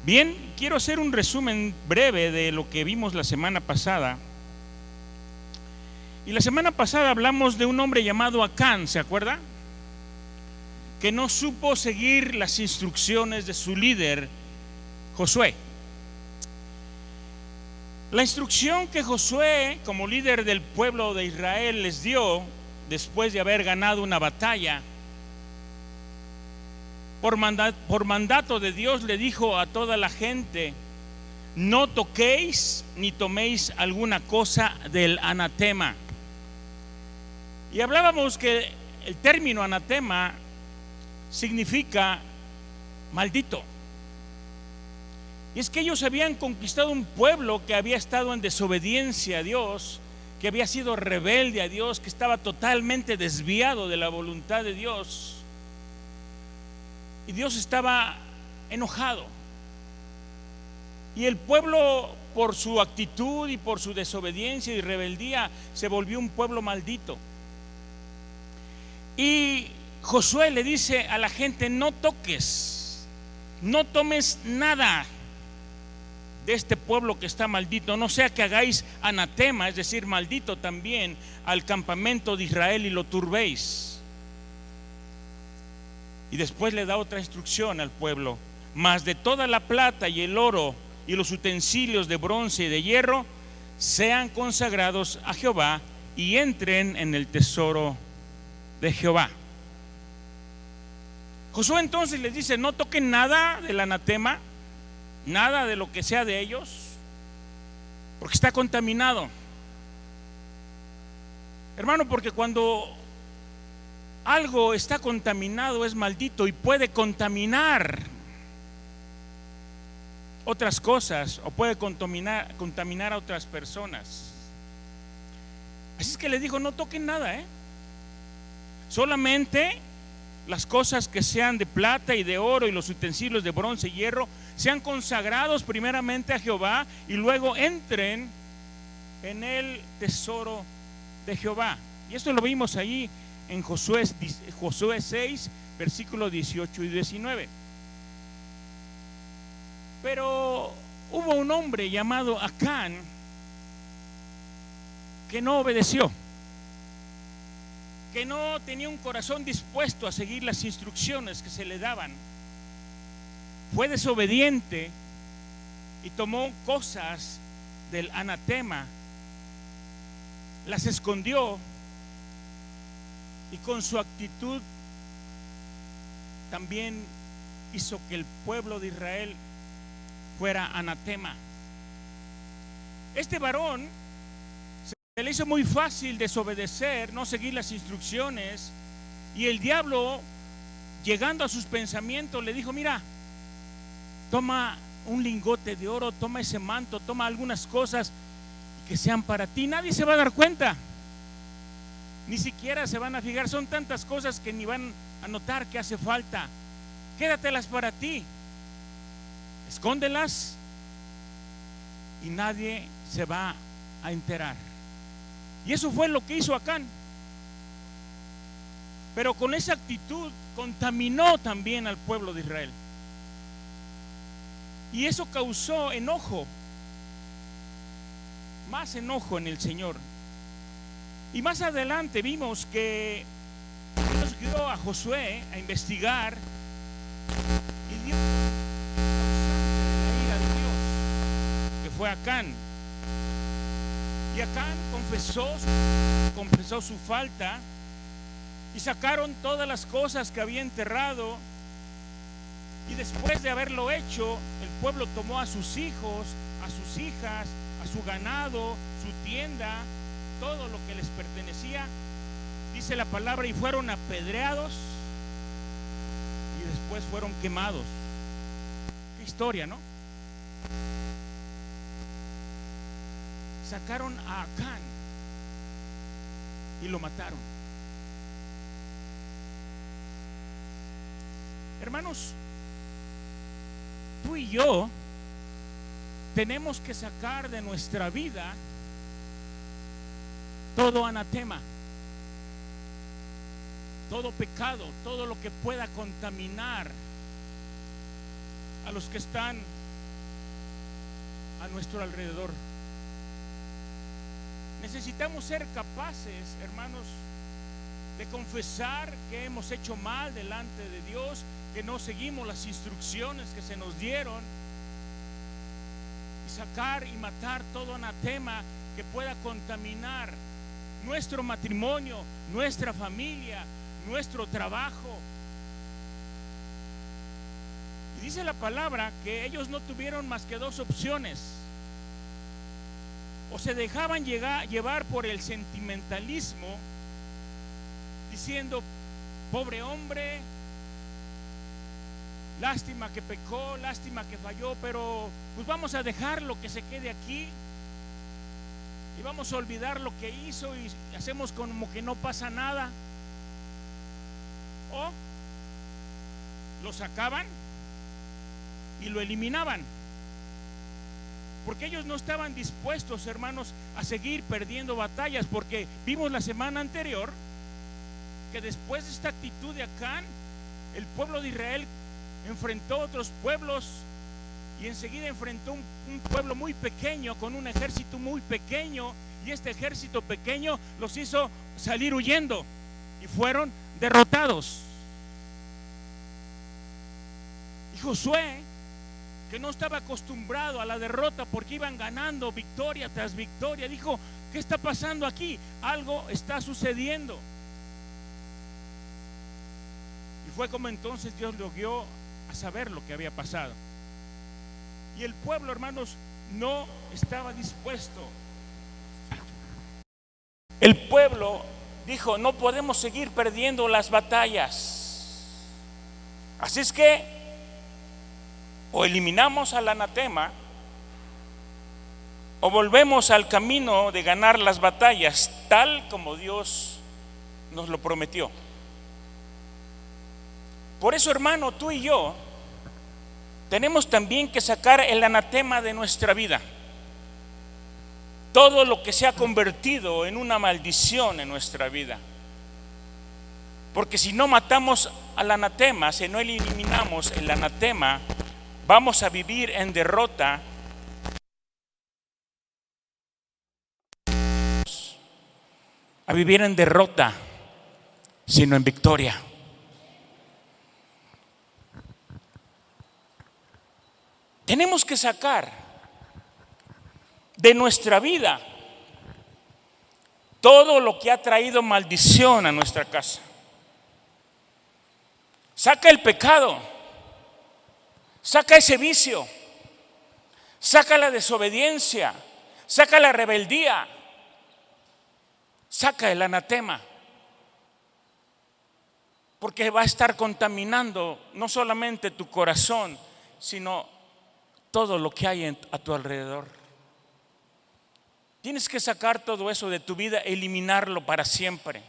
Bien, quiero hacer un resumen breve de lo que vimos la semana pasada. Y la semana pasada hablamos de un hombre llamado Acán, ¿se acuerda? Que no supo seguir las instrucciones de su líder, Josué. La instrucción que Josué, como líder del pueblo de Israel, les dio después de haber ganado una batalla, por mandato de Dios le dijo a toda la gente: no toquéis ni toméis alguna cosa del anatema. Y hablábamos que el término anatema significa maldito. Y es que ellos habían conquistado un pueblo que había estado en desobediencia a Dios, que había sido rebelde a Dios, que estaba totalmente desviado de la voluntad de Dios. Y Dios estaba enojado. Y el pueblo, por su actitud y por su desobediencia y rebeldía, se volvió un pueblo maldito. Y Josué le dice a la gente: no toques, no tomes nada de este pueblo que está maldito, no sea que hagáis anatema, es decir, maldito también, al campamento de Israel y lo turbéis. Y después le da otra instrucción al pueblo: mas de toda la plata y el oro y los utensilios de bronce y de hierro sean consagrados a Jehová y entren en el tesoro de Jehová. Josué entonces les dice: no toquen nada del anatema, nada de lo que sea de ellos, porque está contaminado. Hermano, porque cuando algo está contaminado es maldito y puede contaminar otras cosas o puede contaminar a otras personas. Así es que le dijo: no toquen nada, solamente las cosas que sean de plata y de oro y los utensilios de bronce y hierro sean consagrados primeramente a Jehová y luego entren en el tesoro de Jehová. Y esto lo vimos ahí en Josué 6, versículos 18 y 19. Pero hubo un hombre llamado Acán que no obedeció, que no tenía un corazón dispuesto a seguir las instrucciones que se le daban. Fue desobediente y tomó cosas del anatema, las escondió, y con su actitud también hizo que el pueblo de Israel fuera anatema. Este varón se le hizo muy fácil desobedecer, no seguir las instrucciones, y el diablo, llegando a sus pensamientos, le dijo: mira, toma un lingote de oro, toma ese manto, toma algunas cosas que sean para ti, nadie se va a dar cuenta, ni siquiera se van a fijar, son tantas cosas que ni van a notar que hace falta, quédatelas para ti, escóndelas y nadie se va a enterar. Y eso fue lo que hizo Acán. Pero con esa actitud contaminó también al pueblo de Israel. Y eso causó enojo, más enojo en el Señor. Y más adelante vimos que Dios guió a Josué a investigar, y Dios causante de la ira de Dios, que fue Acán. Y Acán confesó su falta, y sacaron todas las cosas que había enterrado. Y después de haberlo hecho, el pueblo tomó a sus hijos, a sus hijas, a su ganado, su tienda, todo lo que les pertenecía, dice la palabra, y fueron apedreados y después fueron quemados. Qué historia, ¿no? Sacaron a Acán y lo mataron. Hermanos, tú y yo tenemos que sacar de nuestra vida todo anatema, todo pecado, todo lo que pueda contaminar a los que están a nuestro alrededor. Necesitamos ser capaces, hermanos, de confesar que hemos hecho mal delante de Dios, que no seguimos las instrucciones que se nos dieron, y sacar y matar todo anatema que pueda contaminar nuestro matrimonio, nuestra familia, nuestro trabajo. Y dice la palabra que ellos no tuvieron más que dos opciones: o se dejaban llevar por el sentimentalismo, diciendo, pobre hombre, lástima que pecó, lástima que falló, pero pues vamos a dejarlo que se quede aquí y vamos a olvidar lo que hizo y hacemos como que no pasa nada. O lo sacaban y lo eliminaban, porque ellos no estaban dispuestos, hermanos, a seguir perdiendo batallas, porque vimos la semana anterior que después de esta actitud de Acán, el pueblo de Israel enfrentó a otros pueblos y enseguida enfrentó un pueblo muy pequeño con un ejército muy pequeño, y este ejército pequeño los hizo salir huyendo y fueron derrotados. Y Josué, que no estaba acostumbrado a la derrota porque iban ganando victoria tras victoria, dijo, ¿qué está pasando aquí? Algo está sucediendo. Y fue como entonces Dios lo guió a saber lo que había pasado. Y el pueblo, hermanos, no estaba dispuesto. El pueblo dijo, no podemos seguir perdiendo las batallas. Así es que o eliminamos al anatema o volvemos al camino de ganar las batallas tal como Dios nos lo prometió. Por eso, hermano, tú y yo tenemos también que sacar el anatema de nuestra vida. Todo lo que se ha convertido en una maldición en nuestra vida. Porque si no matamos al anatema, si no eliminamos el anatema, vamos a vivir en derrota. A vivir en derrota, sino en victoria. Tenemos que sacar de nuestra vida todo lo que ha traído maldición a nuestra casa. Saca el pecado, saca ese vicio, saca la desobediencia, saca la rebeldía, saca el anatema, porque va a estar contaminando no solamente tu corazón, sino todo lo que hay a tu alrededor. Tienes que sacar todo eso de tu vida, eliminarlo para siempre,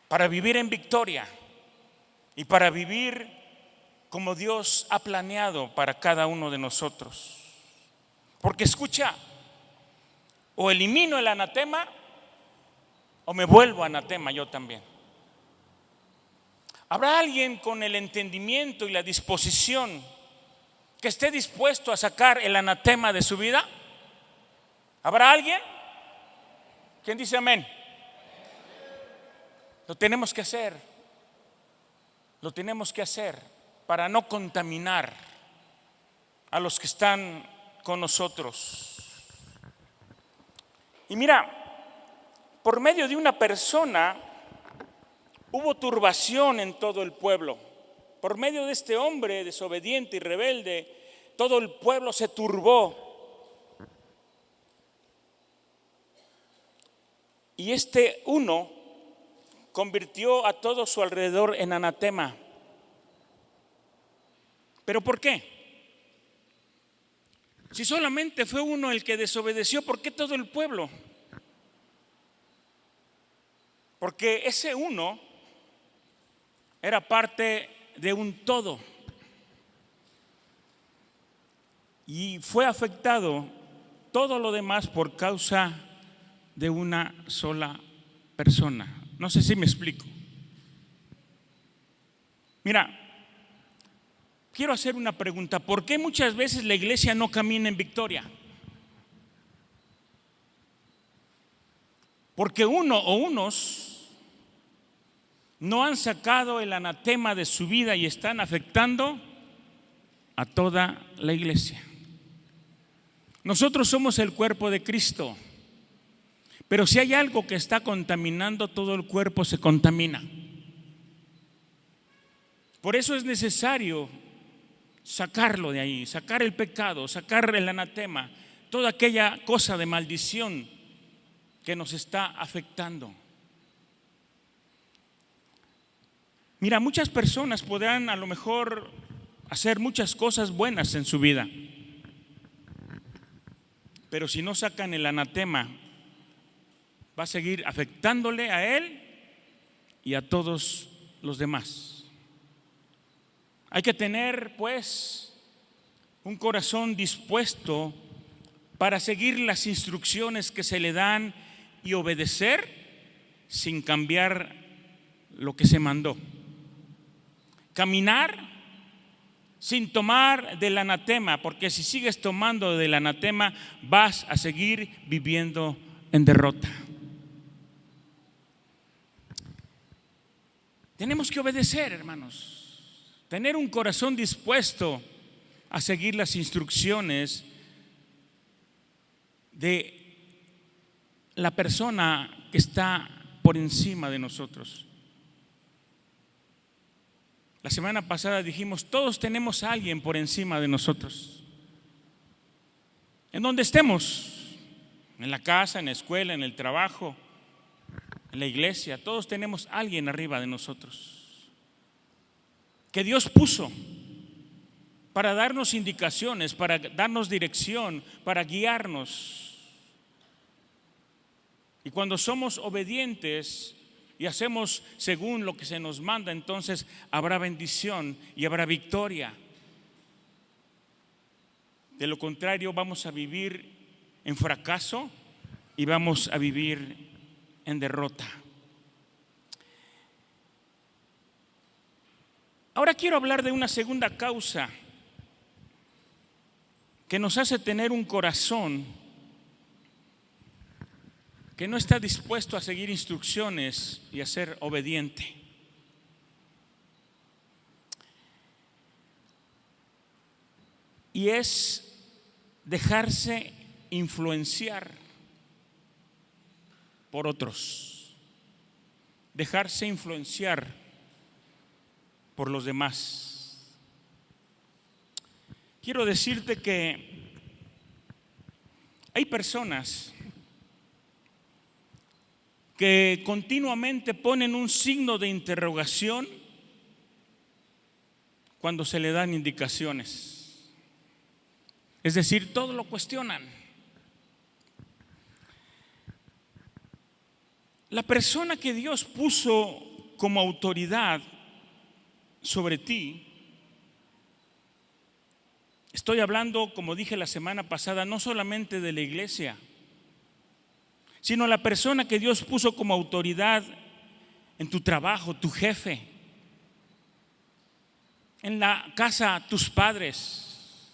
para vivir en victoria y para vivir como Dios ha planeado para cada uno de nosotros. Porque escucha, o elimino el anatema o me vuelvo anatema yo también. ¿Habrá alguien con el entendimiento y la disposición que esté dispuesto a sacar el anatema de su vida? ¿Habrá alguien? ¿Quién dice amén? Lo tenemos que hacer. Lo tenemos que hacer para no contaminar a los que están con nosotros. Y mira, por medio de una persona hubo turbación en todo el pueblo. Por medio de este hombre desobediente y rebelde, todo el pueblo se turbó. Y este uno convirtió a todo su alrededor en anatema. ¿Pero por qué? Si solamente fue uno el que desobedeció, ¿por qué todo el pueblo? Porque ese uno era parte de un todo y fue afectado todo lo demás por causa de una sola persona. No sé si me explico. Mira, quiero hacer una pregunta. ¿Por qué muchas veces la iglesia no camina en victoria? Porque uno o unos no han sacado el anatema de su vida y están afectando a toda la iglesia. Nosotros somos el cuerpo de Cristo, pero si hay algo que está contaminando, todo el cuerpo se contamina. Por eso es necesario sacarlo de ahí, sacar el pecado, sacar el anatema, toda aquella cosa de maldición que nos está afectando. Mira, muchas personas podrán a lo mejor hacer muchas cosas buenas en su vida, pero si no sacan el anatema, va a seguir afectándole a él y a todos los demás. Hay que tener pues un corazón dispuesto para seguir las instrucciones que se le dan y obedecer sin cambiar lo que se mandó. Caminar sin tomar del anatema, porque si sigues tomando del anatema vas a seguir viviendo en derrota. Tenemos que obedecer, hermanos, tener un corazón dispuesto a seguir las instrucciones de la persona que está por encima de nosotros. La semana pasada dijimos, todos tenemos a alguien por encima de nosotros. En donde estemos, en la casa, en la escuela, en el trabajo, en la iglesia, todos tenemos a alguien arriba de nosotros que Dios puso para darnos indicaciones, para darnos dirección, para guiarnos. Y cuando somos obedientes y hacemos según lo que se nos manda, entonces habrá bendición y habrá victoria. De lo contrario, vamos a vivir en fracaso y vamos a vivir en derrota. Ahora quiero hablar de una segunda causa que nos hace tener un corazón que no está dispuesto a seguir instrucciones y a ser obediente. Y es dejarse influenciar por otros, dejarse influenciar por los demás. Quiero decirte que hay personas que continuamente ponen un signo de interrogación cuando se le dan indicaciones. Es decir, todo lo cuestionan. La persona que Dios puso como autoridad sobre ti, estoy hablando, como dije la semana pasada, no solamente de la iglesia, sino la persona que Dios puso como autoridad en tu trabajo, tu jefe, en la casa, tus padres,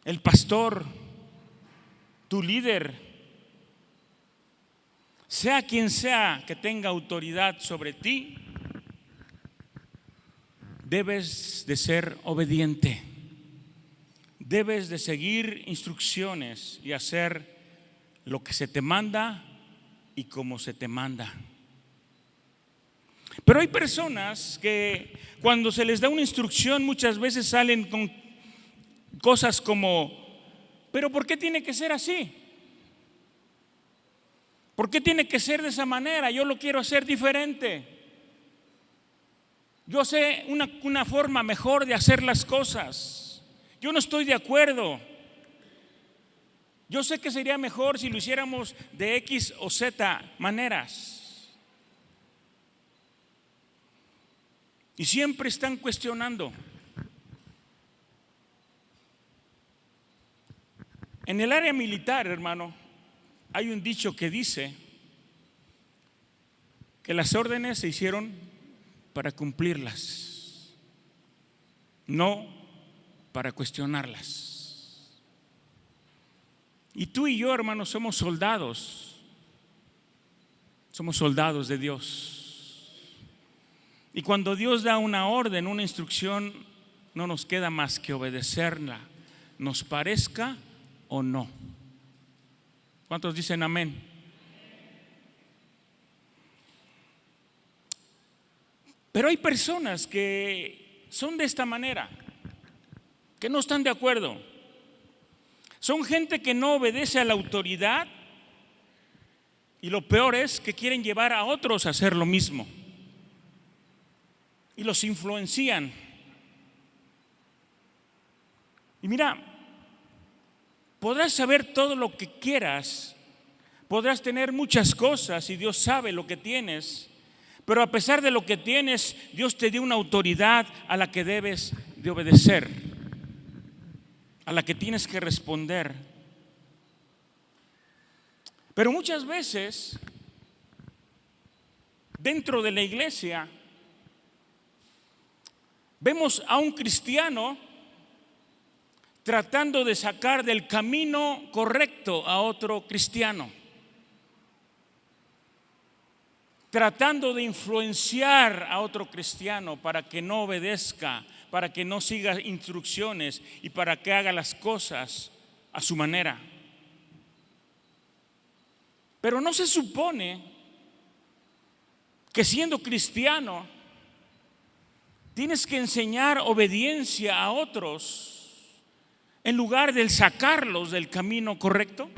el pastor, tu líder, sea quien sea que tenga autoridad sobre ti, debes de ser obediente, debes de seguir instrucciones y hacer lo que se te manda y como se te manda. Pero hay personas que cuando se les da una instrucción muchas veces salen con cosas como, pero ¿por qué tiene que ser así? ¿Por qué tiene que ser de esa manera? Yo lo quiero hacer diferente. Yo sé una forma mejor de hacer las cosas. Yo no estoy de acuerdo. Yo sé que sería mejor si lo hiciéramos de X o Z maneras. Y siempre están cuestionando. En el área militar, hermano, hay un dicho que dice que las órdenes se hicieron para cumplirlas, no para cuestionarlas. Y tú y yo, hermanos, somos soldados de Dios. Y cuando Dios da una orden, una instrucción, no nos queda más que obedecerla, nos parezca o no. ¿Cuántos dicen amén? Pero hay personas que son de esta manera, que no están de acuerdo. Son gente que no obedece a la autoridad y lo peor es que quieren llevar a otros a hacer lo mismo y los influencian. Y mira, podrás saber todo lo que quieras, podrás tener muchas cosas y Dios sabe lo que tienes, pero a pesar de lo que tienes, Dios te dio una autoridad a la que debes de obedecer, a la que tienes que responder. Pero muchas veces, dentro de la iglesia, vemos a un cristiano tratando de sacar del camino correcto a otro cristiano, tratando de influenciar a otro cristiano para que no obedezca, para que no siga instrucciones y para que haga las cosas a su manera. Pero no se supone que siendo cristiano tienes que enseñar obediencia a otros en lugar de sacarlos del camino correcto.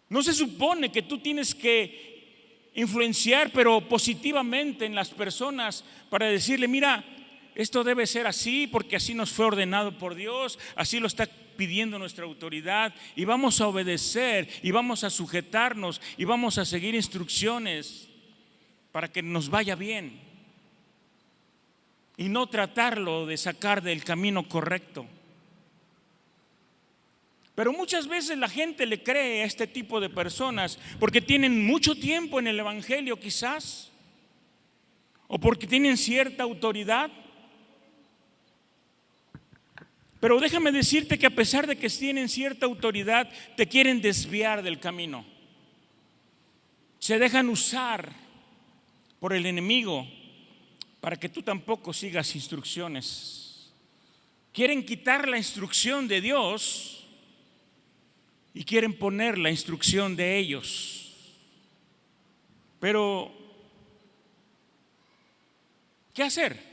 No se supone que tú tienes que influenciar, pero positivamente, en las personas para decirle: mira, esto debe ser así porque así nos fue ordenado por Dios, así lo está pidiendo nuestra autoridad y vamos a obedecer y vamos a sujetarnos y vamos a seguir instrucciones para que nos vaya bien, y no tratarlo de sacar del camino correcto. Pero muchas veces la gente le cree a este tipo de personas porque tienen mucho tiempo en el evangelio quizás, o porque tienen cierta autoridad. Pero déjame decirte que a pesar de que tienen cierta autoridad, te quieren desviar del camino. Se dejan usar por el enemigo para que tú tampoco sigas instrucciones. Quieren quitar la instrucción de Dios y quieren poner la instrucción de ellos. Pero, ¿qué hacer?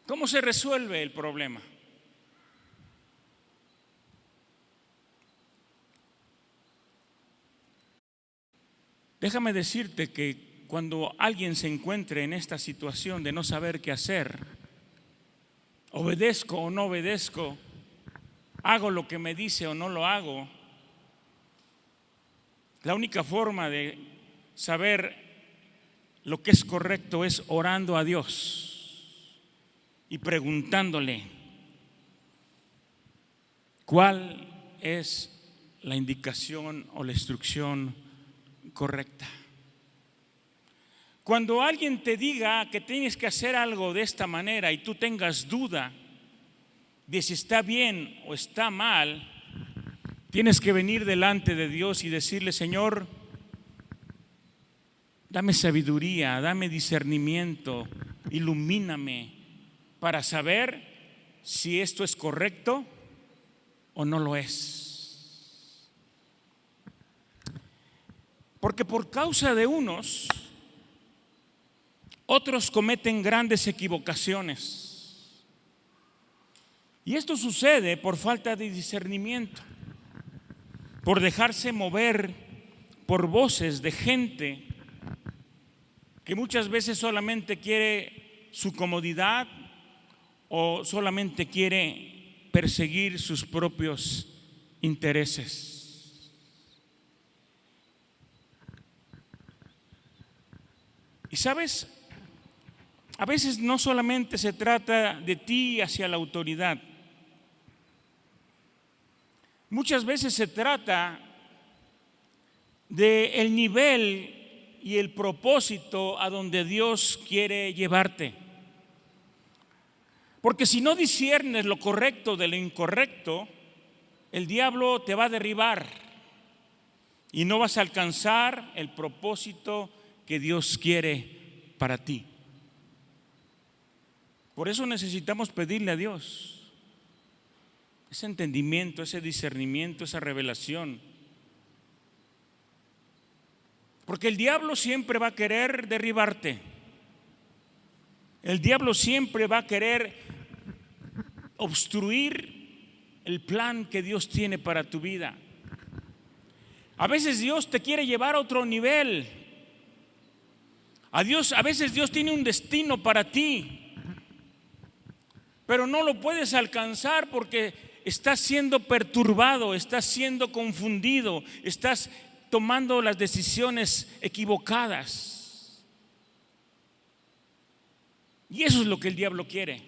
¿Cómo se resuelve el problema? Déjame decirte que cuando alguien se encuentre en esta situación de no saber qué hacer, obedezco o no obedezco, hago lo que me dice o no lo hago, la única forma de saber lo que es correcto es orando a Dios y preguntándole cuál es la indicación o la instrucción correcta. Cuando alguien te diga que tienes que hacer algo de esta manera y tú tengas duda de si está bien o está mal, tienes que venir delante de Dios y decirle: Señor, dame sabiduría, dame discernimiento, ilumíname para saber si esto es correcto o no lo es. Porque por causa de unos, otros cometen grandes equivocaciones. Y esto sucede por falta de discernimiento, por dejarse mover por voces de gente que muchas veces solamente quiere su comodidad o solamente quiere perseguir sus propios intereses. Y sabes, a veces no solamente se trata de ti hacia la autoridad, muchas veces se trata del nivel y el propósito a donde Dios quiere llevarte. Porque si no disciernes lo correcto de lo incorrecto, el diablo te va a derribar y no vas a alcanzar el propósito que Dios quiere para ti. Por eso necesitamos pedirle a Dios ese entendimiento, ese discernimiento, esa revelación. Porque el diablo siempre va a querer derribarte. El diablo siempre va a querer obstruir el plan que Dios tiene para tu vida. A veces Dios te quiere llevar a otro nivel. A veces Dios tiene un destino para ti, pero no lo puedes alcanzar porque estás siendo perturbado, estás siendo confundido, estás tomando las decisiones equivocadas. Y eso es lo que el diablo quiere.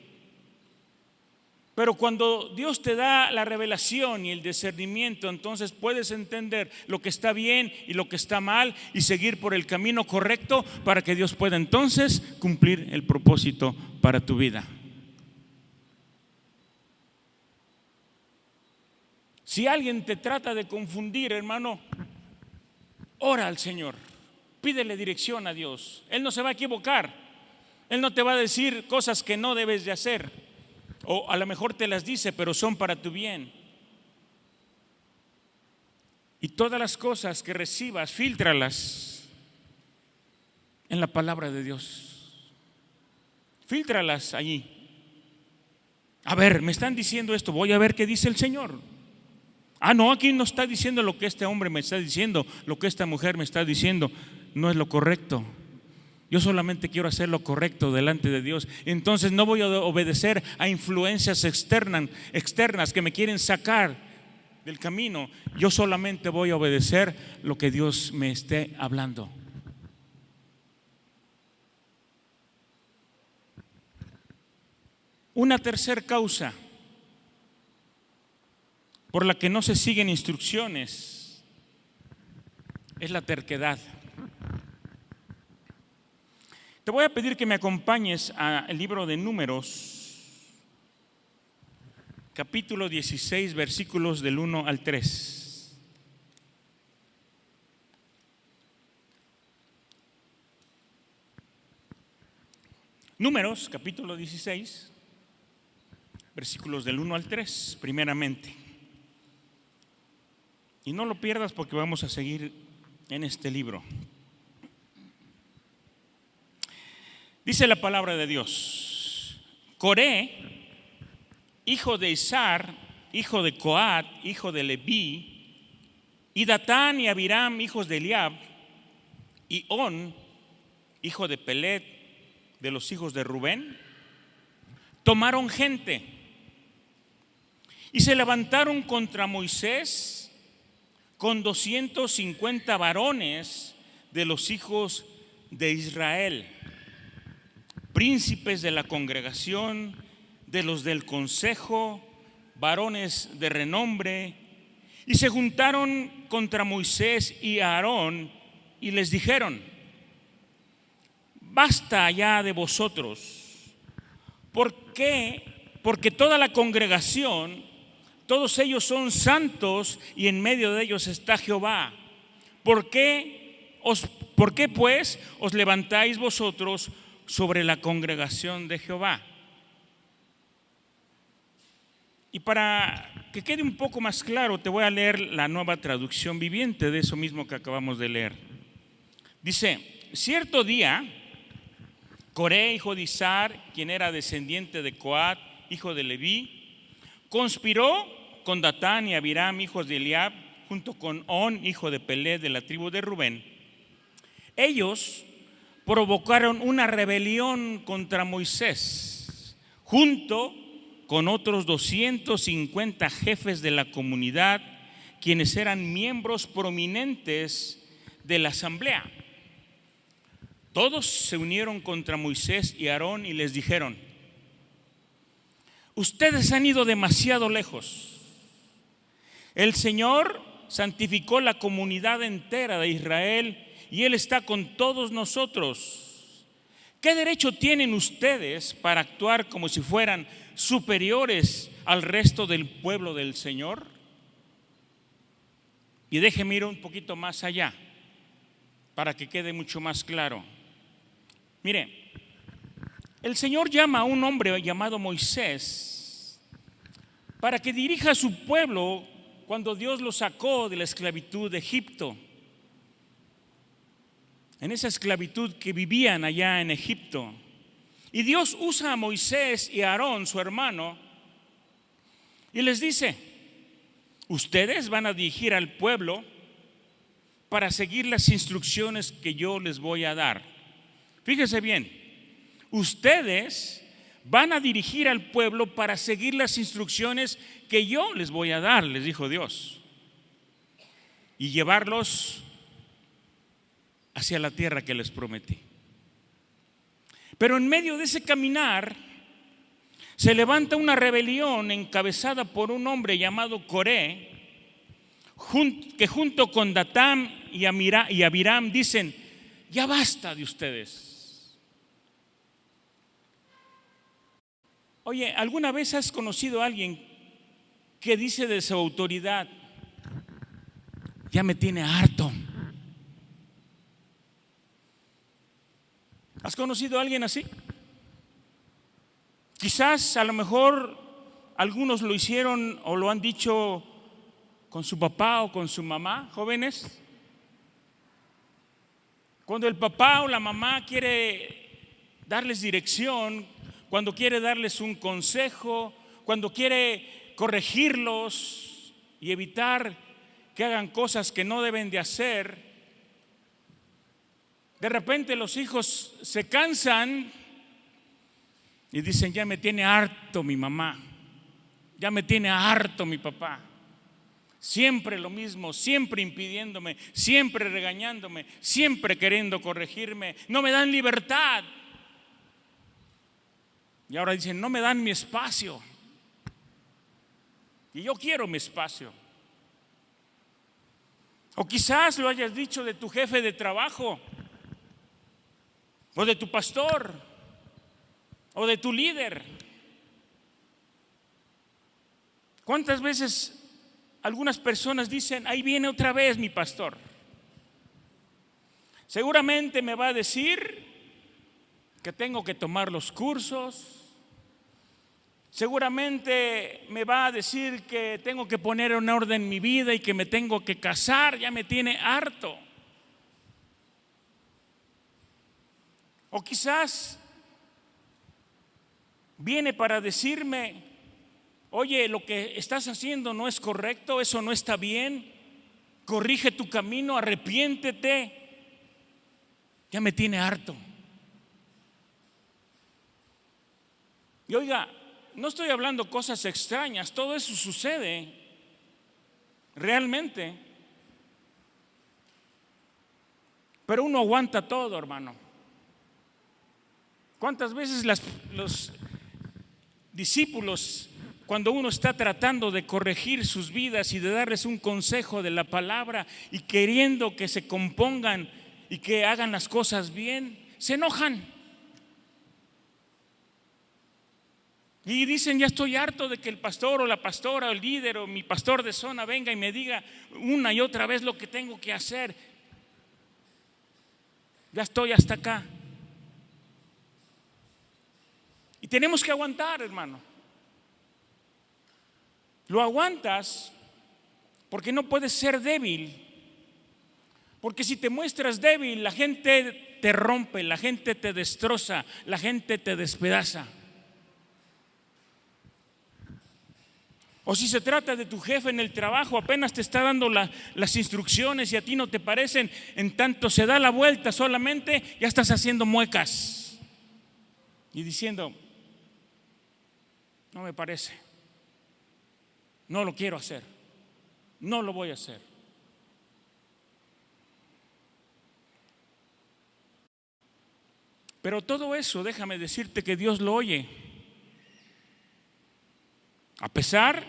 Pero cuando Dios te da la revelación y el discernimiento, entonces puedes entender lo que está bien y lo que está mal y seguir por el camino correcto para que Dios pueda entonces cumplir el propósito para tu vida. Si alguien te trata de confundir, hermano, ora al Señor, pídele dirección a Dios. Él no se va a equivocar, Él no te va a decir cosas que no debes de hacer, o a lo mejor te las dice, pero son para tu bien. Y todas las cosas que recibas, fíltralas en la palabra de Dios. Fíltralas allí. A ver, me están diciendo esto, voy a ver qué dice el Señor. Ah, no, aquí no está diciendo lo que este hombre me está diciendo, lo que esta mujer me está diciendo, no es lo correcto. Yo solamente quiero hacer lo correcto delante de Dios. Entonces no voy a obedecer a influencias externas que me quieren sacar del camino. Yo solamente voy a obedecer lo que Dios me esté hablando. Una tercera causa por la que no se siguen instrucciones es la terquedad. Te voy a pedir que me acompañes al libro de Números, capítulo 16, versículos del 1 al 3. Números, capítulo 16, versículos del 1 al 3, primeramente. Y no lo pierdas porque vamos a seguir en este libro. Dice la palabra de Dios: Coré, hijo de Izar, hijo de Coat, hijo de Leví, y Datán y Abiram, hijos de Eliab, y On, hijo de Pelet, de los hijos de Rubén, tomaron gente y se levantaron contra Moisés con 250 varones de los hijos de Israel, príncipes de la congregación, de los del consejo, varones de renombre, y se juntaron contra Moisés y Aarón y les dijeron: basta ya de vosotros. ¿Por qué? Porque toda la congregación, todos ellos son santos y en medio de ellos está Jehová. ¿Por qué pues os levantáis vosotros sobre la congregación de Jehová? Y para que quede un poco más claro, te voy a leer la Nueva Traducción Viviente de eso mismo que acabamos de leer. Dice: cierto día, Coré, hijo de Izar, quien era descendiente de Coat, hijo de Leví, conspiró con Datán y Abiram, hijos de Eliab, junto con On, hijo de Pelet, de la tribu de Rubén. Ellos provocaron una rebelión contra Moisés, junto con otros 250 jefes de la comunidad, quienes eran miembros prominentes de la asamblea. Todos se unieron contra Moisés y Aarón y les dijeron: ustedes han ido demasiado lejos. El Señor santificó la comunidad entera de Israel y Él está con todos nosotros. ¿Qué derecho tienen ustedes para actuar como si fueran superiores al resto del pueblo del Señor? Y déjeme ir un poquito más allá para que quede mucho más claro. Mire, el Señor llama a un hombre llamado Moisés para que dirija a su pueblo cuando Dios lo sacó de la esclavitud de Egipto. En esa esclavitud que vivían allá en Egipto. Y Dios usa a Moisés y a Aarón, su hermano, y les dice: ustedes van a dirigir al pueblo para seguir las instrucciones que yo les voy a dar. Fíjese bien, ustedes van a dirigir al pueblo para seguir las instrucciones que yo les voy a dar, les dijo Dios, y llevarlos hacia la tierra que les prometí. Pero en medio de ese caminar se levanta una rebelión encabezada por un hombre llamado Coré, que junto con Datán y Abiram dicen: ya basta de ustedes. Oye, ¿alguna vez has conocido a alguien que dice de su autoridad: ya me tiene harto? ¿Has conocido a alguien así? Quizás a lo mejor algunos lo hicieron o lo han dicho con su papá o con su mamá, jóvenes. Cuando el papá o la mamá quiere darles dirección, cuando quiere darles un consejo, cuando quiere corregirlos y evitar que hagan cosas que no deben de hacer, de repente los hijos se cansan y dicen: ya me tiene harto mi mamá, ya me tiene harto mi papá. Siempre lo mismo, siempre impidiéndome, siempre regañándome, siempre queriendo corregirme. No me dan libertad. Y ahora dicen: no me dan mi espacio. Y yo quiero mi espacio. O quizás lo hayas dicho de tu jefe de trabajo, o de tu pastor, o de tu líder. ¿Cuántas veces algunas personas dicen: ahí viene otra vez mi pastor? Seguramente me va a decir que tengo que tomar los cursos, seguramente me va a decir que tengo que poner en orden mi vida y que me tengo que casar. Ya me tiene harto. O quizás viene para decirme: oye, lo que estás haciendo no es correcto, eso no está bien, corrige tu camino, arrepiéntete. Ya me tiene harto. Y oiga, no estoy hablando cosas extrañas, todo eso sucede realmente. Pero uno aguanta todo, hermano. ¿Cuántas veces los discípulos, cuando uno está tratando de corregir sus vidas y de darles un consejo de la palabra y queriendo que se compongan y que hagan las cosas bien, se enojan? Y dicen: ya estoy harto de que el pastor o la pastora o el líder o mi pastor de zona venga y me diga una y otra vez lo que tengo que hacer. Ya estoy hasta acá. Y tenemos que aguantar, hermano. Lo aguantas porque no puedes ser débil. Porque si te muestras débil, la gente te rompe, la gente te destroza, la gente te despedaza. O si se trata de tu jefe en el trabajo, apenas te está dando las instrucciones y a ti no te parecen, en tanto se da la vuelta solamente, ya estás haciendo muecas y diciendo: no me parece, no lo quiero hacer, no lo voy a hacer. Pero todo eso, déjame decirte que Dios lo oye. A pesar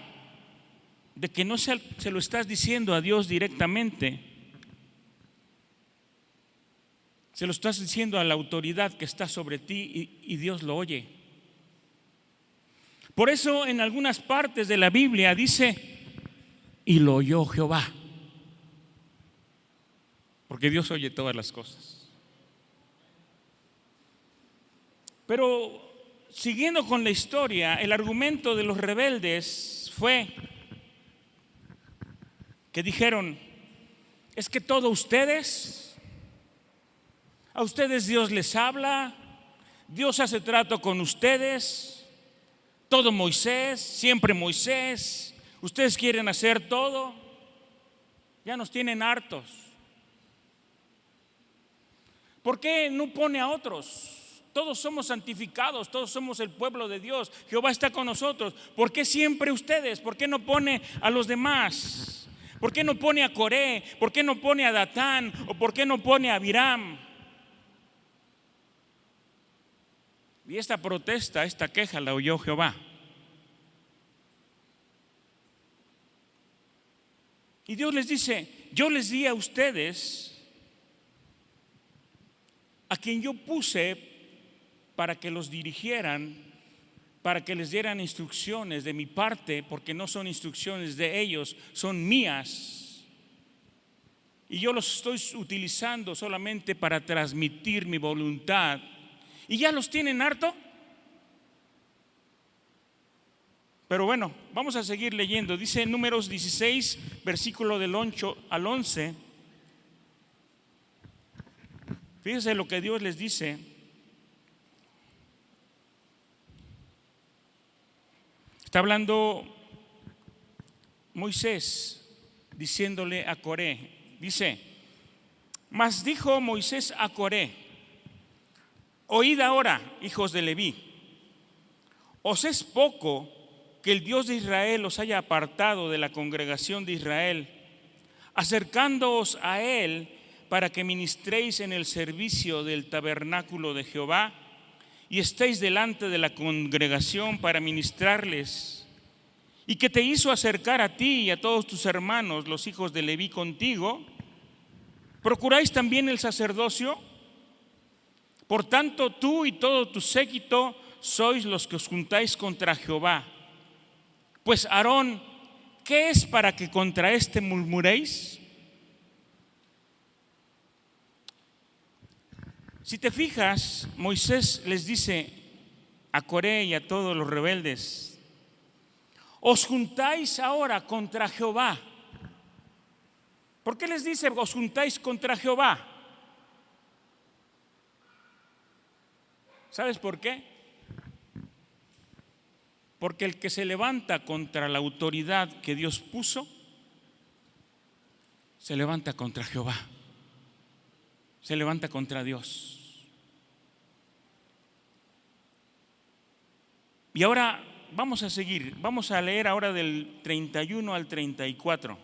de que no se lo estás diciendo a Dios directamente, Se lo estás diciendo a la autoridad que está sobre ti y Dios lo oye. Por eso en algunas partes de la Biblia dice, y lo oyó Jehová. Porque Dios oye todas las cosas. Pero siguiendo con la historia, el argumento de los rebeldes fue que dijeron, es que a ustedes Dios les habla, Dios hace trato con ustedes, todo Moisés, siempre Moisés, ustedes quieren hacer todo, ya nos tienen hartos. ¿Por qué no pone a otros? Todos somos santificados, todos somos el pueblo de Dios, Jehová está con nosotros. ¿Por qué siempre ustedes? ¿Por qué no pone a los demás? ¿Por qué no pone a Coré? ¿Por qué no pone a Datán? ¿O por qué no pone a Abiram? Y esta protesta, esta queja la oyó Jehová. Y Dios les dice, yo les di a ustedes a quien yo puse para que los dirigieran, para que les dieran instrucciones de mi parte, porque no son instrucciones de ellos, son mías. Y yo los estoy utilizando solamente para transmitir mi voluntad. ¿Y ya los tienen harto? Pero bueno, vamos a seguir leyendo. Dice en Números 16, versículo del 8 al 11. Fíjense lo que Dios les dice. Está hablando Moisés, diciéndole a Coré. Dice, mas dijo Moisés a Coré, oíd ahora, hijos de Leví, ¿os es poco que el Dios de Israel os haya apartado de la congregación de Israel, acercándoos a Él para que ministréis en el servicio del tabernáculo de Jehová y estéis delante de la congregación para ministrarles? Y que te hizo acercar a ti y a todos tus hermanos, los hijos de Leví contigo. ¿Procuráis también el sacerdocio? Por tanto, tú y todo tu séquito sois los que os juntáis contra Jehová. Pues Aarón, ¿qué es para que contra este murmuréis? Si te fijas, Moisés les dice a Coré y a todos los rebeldes, os juntáis ahora contra Jehová. ¿Por qué les dice os juntáis contra Jehová? ¿Sabes por qué? Porque el que se levanta contra la autoridad que Dios puso, se levanta contra Jehová, se levanta contra Dios. Y ahora vamos a seguir, vamos a leer ahora del 31 al 34.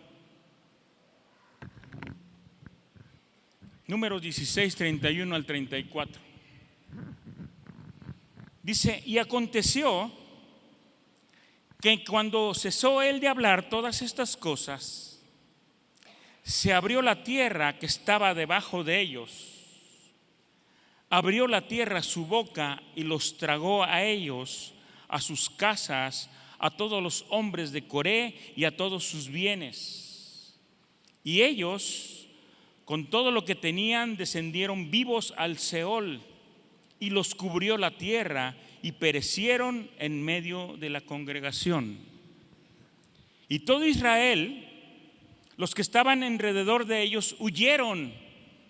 Números 16, 31 al 34. Dice, y aconteció que cuando cesó él de hablar todas estas cosas, se abrió la tierra que estaba debajo de ellos. Abrió la tierra su boca y los tragó a ellos, a sus casas, a todos los hombres de Coré y a todos sus bienes. Y ellos, con todo lo que tenían, descendieron vivos al Seol, y los cubrió la tierra y perecieron en medio de la congregación. Y todo Israel, los que estaban alrededor de ellos, huyeron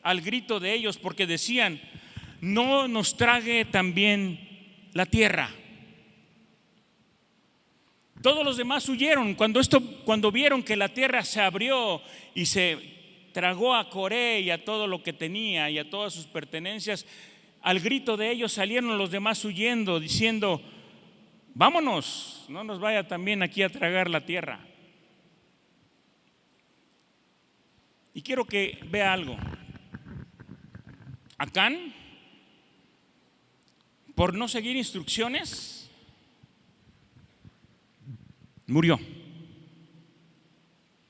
al grito de ellos, porque decían, no nos trague también la tierra. Todos los demás huyeron cuando vieron que la tierra se abrió y se tragó a Coré y a todo lo que tenía y a todas sus pertenencias. Al grito de ellos salieron los demás huyendo, diciendo, vámonos, no nos vaya también aquí a tragar la tierra. Y quiero que vea algo. Acán, por no seguir instrucciones, murió,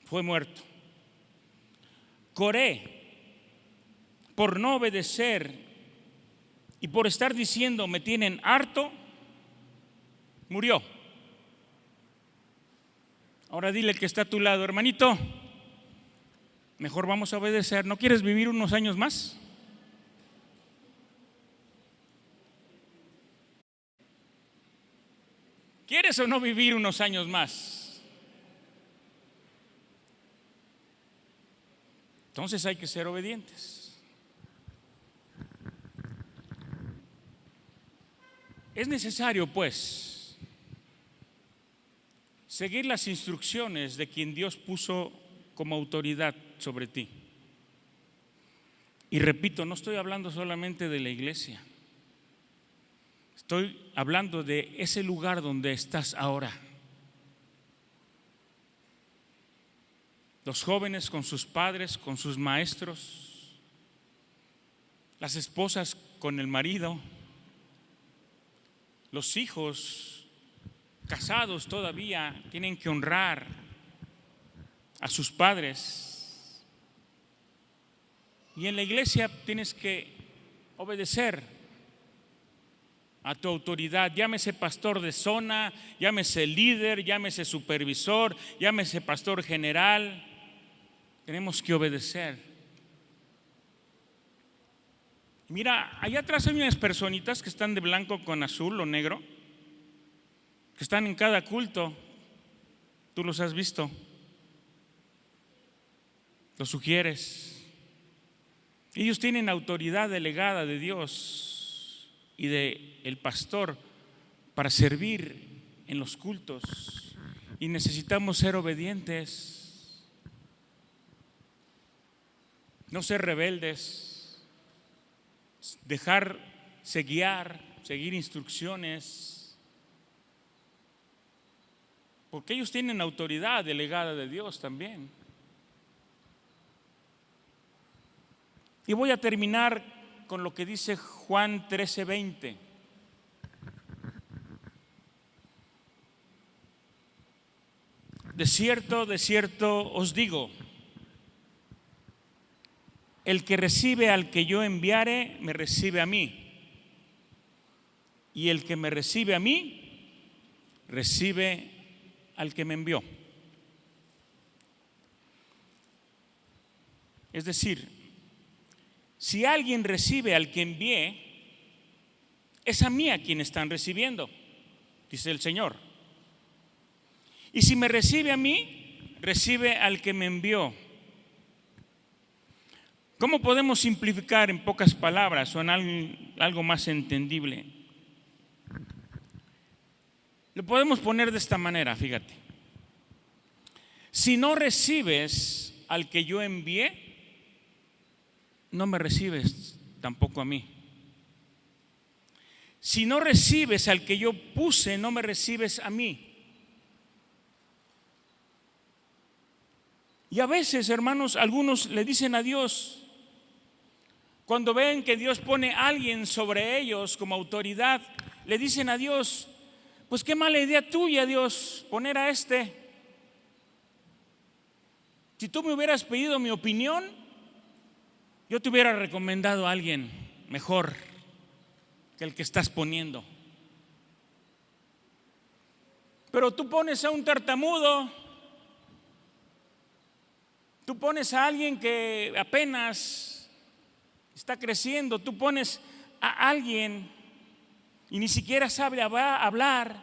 fue muerto. Coré, por no obedecer y por estar diciendo me tienen harto, murió. Ahora dile que está a tu lado, hermanito, mejor vamos a obedecer. ¿No quieres vivir unos años más? ¿Quieres o no vivir unos años más? Entonces hay que ser obedientes. Es necesario, pues, seguir las instrucciones de quien Dios puso como autoridad sobre ti. Y repito, no estoy hablando solamente de la iglesia. Estoy hablando de ese lugar donde estás ahora. Los jóvenes con sus padres, con sus maestros, las esposas con el marido, los hijos casados todavía tienen que honrar a sus padres. Y en la iglesia tienes que obedecer a tu autoridad, llámese pastor de zona, llámese líder, llámese supervisor, llámese pastor general. Tenemos que obedecer. Mira, allá atrás hay unas personitas que están de blanco con azul o negro, que están en cada culto. Tú los has visto, los sugieres. Ellos tienen autoridad delegada de Dios y de el pastor para servir en los cultos, y necesitamos ser obedientes, no ser rebeldes, dejarse guiar, seguir instrucciones, porque ellos tienen autoridad delegada de Dios también. Y voy a terminar con lo que dice Juan 13:20. De cierto os digo, el que recibe al que yo enviare, me recibe a mí. Y el que me recibe a mí, recibe al que me envió. Es decir, si alguien recibe al que envié, es a mí a quien están recibiendo, dice el Señor. Y si me recibe a mí, recibe al que me envió. ¿Cómo podemos simplificar en pocas palabras o en algo más entendible? Lo podemos poner de esta manera, fíjate. Si no recibes al que yo envié, no me recibes tampoco a mí. Si no recibes al que yo puse, no me recibes a mí. Y a veces, hermanos, algunos le dicen a Dios, cuando ven que Dios pone a alguien sobre ellos como autoridad, le dicen a Dios, pues qué mala idea tuya, Dios, poner a este. Si tú me hubieras pedido mi opinión, yo te hubiera recomendado a alguien mejor que el que estás poniendo. Pero tú pones a un tartamudo, tú pones a alguien que apenas está creciendo, tú pones a alguien y ni siquiera sabe hablar.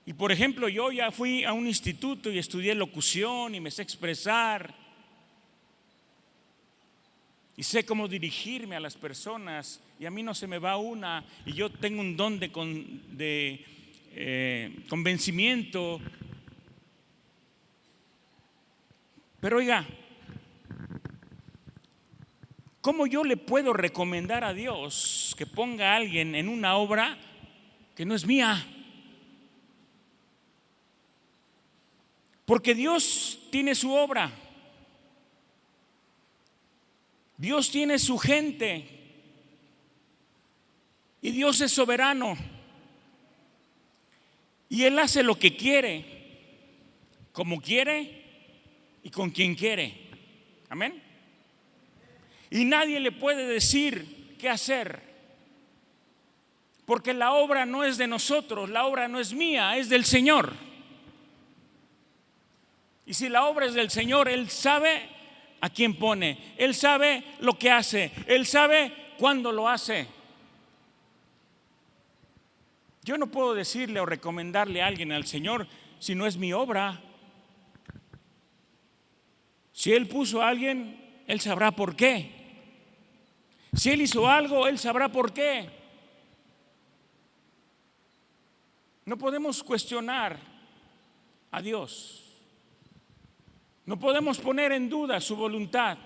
Y por ejemplo, yo ya fui a un instituto y estudié locución y me sé expresar. Y sé cómo dirigirme a las personas, y a mí no se me va una, y yo tengo un don de convencimiento. Pero oiga, ¿cómo yo le puedo recomendar a Dios que ponga a alguien en una obra que no es mía? Porque Dios tiene su obra. Dios tiene su gente y Dios es soberano y Él hace lo que quiere, como quiere y con quien quiere. Amén. Y nadie le puede decir qué hacer, porque la obra no es de nosotros, la obra no es mía, es del Señor. Y si la obra es del Señor, Él sabe a quién pone, Él sabe lo que hace, Él sabe cuándo lo hace. Yo no puedo decirle o recomendarle a alguien al Señor si no es mi obra. Si Él puso a alguien, Él sabrá por qué. Si Él hizo algo, Él sabrá por qué. No podemos cuestionar a Dios. No podemos poner en duda su voluntad.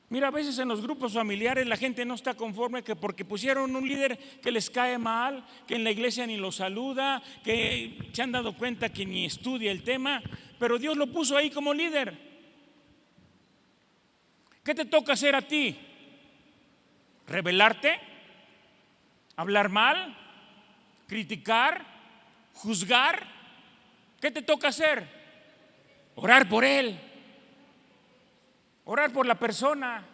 Mira, a veces en los grupos familiares la gente no está conforme que porque pusieron un líder que les cae mal, que en la iglesia ni lo saluda, que se han dado cuenta que ni estudia el tema, pero Dios lo puso ahí como líder. ¿Qué te toca hacer a ti? ¿Rebelarte? ¿Hablar mal? ¿Criticar? ¿Juzgar? ¿Qué te toca hacer? Orar por él. Orar por la persona.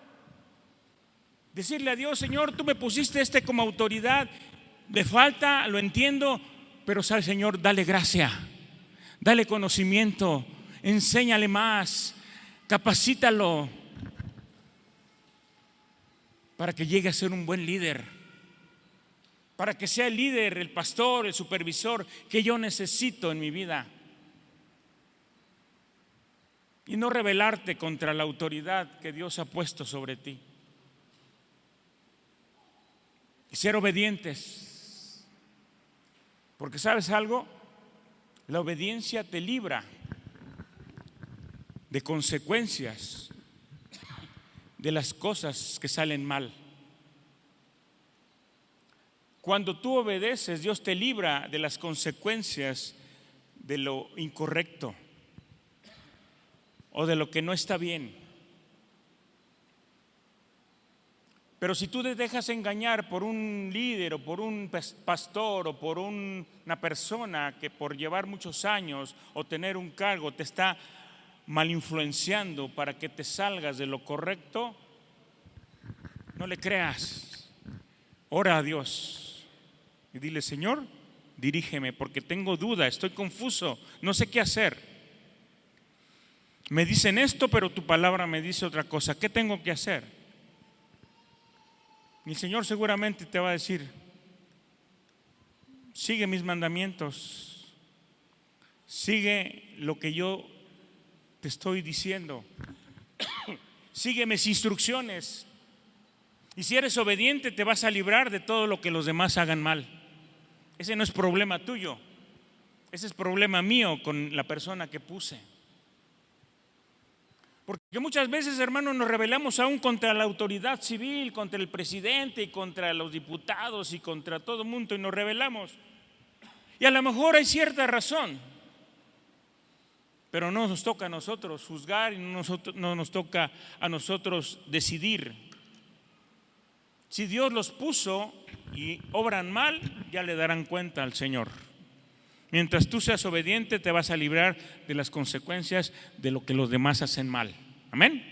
Decirle a Dios: Señor, tú me pusiste como autoridad. Le falta, lo entiendo, pero sabe, Señor, dale gracia, dale conocimiento, enséñale más, capacítalo para que llegue a ser un buen líder, para que sea el líder, el pastor, el supervisor que yo necesito en mi vida. Y no rebelarte contra la autoridad que Dios ha puesto sobre ti. Y ser obedientes. Porque ¿sabes algo? La obediencia te libra de consecuencias de las cosas que salen mal. Cuando tú obedeces, Dios te libra de las consecuencias de lo incorrecto o de lo que no está bien. Pero si tú te dejas engañar por un líder o por un pastor o por una persona que por llevar muchos años o tener un cargo te está mal influenciando para que te salgas de lo correcto, no le creas. Ora a Dios y dile: Señor, dirígeme, porque tengo duda, estoy confuso, no sé qué hacer. Me dicen esto, pero tu palabra me dice otra cosa. ¿Qué tengo que hacer? Y el Señor seguramente te va a decir: sigue mis mandamientos, sigue lo que yo te estoy diciendo, sigue mis instrucciones. Y si eres obediente, te vas a librar de todo lo que los demás hagan mal. Ese no es problema tuyo, ese es problema mío con la persona que puse. Porque muchas veces, hermanos, nos rebelamos aún contra la autoridad civil, contra el presidente y contra los diputados y contra todo el mundo, y nos rebelamos. Y a lo mejor hay cierta razón, pero no nos toca a nosotros juzgar y no nos toca a nosotros decidir. Si Dios los puso y obran mal, ya le darán cuenta al Señor. Mientras tú seas obediente, te vas a librar de las consecuencias de lo que los demás hacen mal. Amén.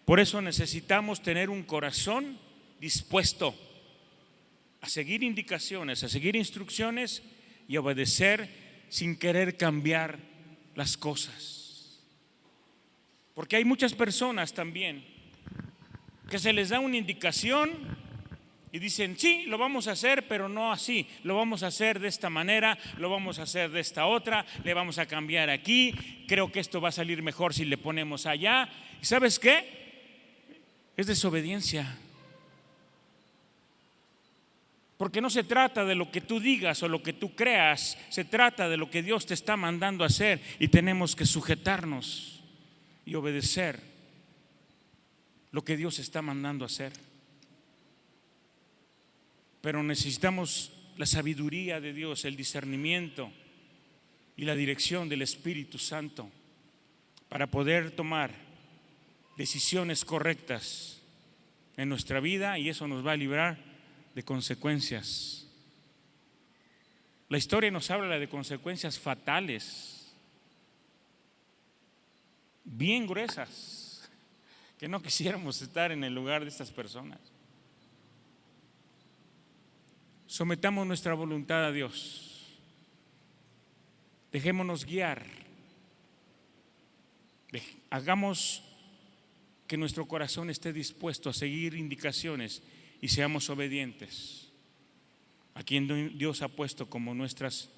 Por eso necesitamos tener un corazón dispuesto a seguir indicaciones, a seguir instrucciones y obedecer sin querer cambiar las cosas. Porque hay muchas personas también que se les da una indicación y dicen: sí, lo vamos a hacer, pero no así. Lo vamos a hacer de esta manera, lo vamos a hacer de esta otra, le vamos a cambiar aquí. Creo que esto va a salir mejor si le ponemos allá. ¿Y sabes qué? Es desobediencia. Porque no se trata de lo que tú digas o lo que tú creas, se trata de lo que Dios te está mandando a hacer, y tenemos que sujetarnos y obedecer lo que Dios está mandando a hacer. Pero necesitamos la sabiduría de Dios, el discernimiento y la dirección del Espíritu Santo para poder tomar decisiones correctas en nuestra vida, y eso nos va a librar de consecuencias. La historia nos habla de consecuencias fatales. bien gruesas, que no quisiéramos estar en el lugar de estas personas. Sometamos nuestra voluntad a Dios. Dejémonos guiar. Hagamos que nuestro corazón esté dispuesto a seguir indicaciones y seamos obedientes a quien Dios ha puesto como nuestras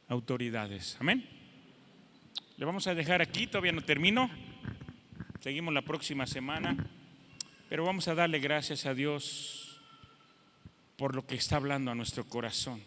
autoridades. Amén. Le vamos a dejar aquí, todavía no termino. Seguimos la próxima semana, pero vamos a darle gracias a Dios por lo que está hablando a nuestro corazón.